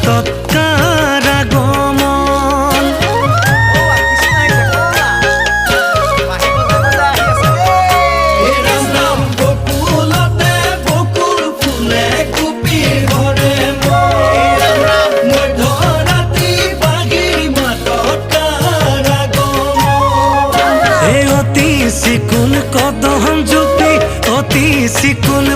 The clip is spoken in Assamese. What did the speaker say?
তৎকাৰ আগমন। ৰাম বকুলতে বকুল ফুলে কুপি ভৰে মধ্যৰাতি বাগিৰ মাতত কাৰ আগমন। এই অতি চিকুণ কদম জুপি অতি চিকুণ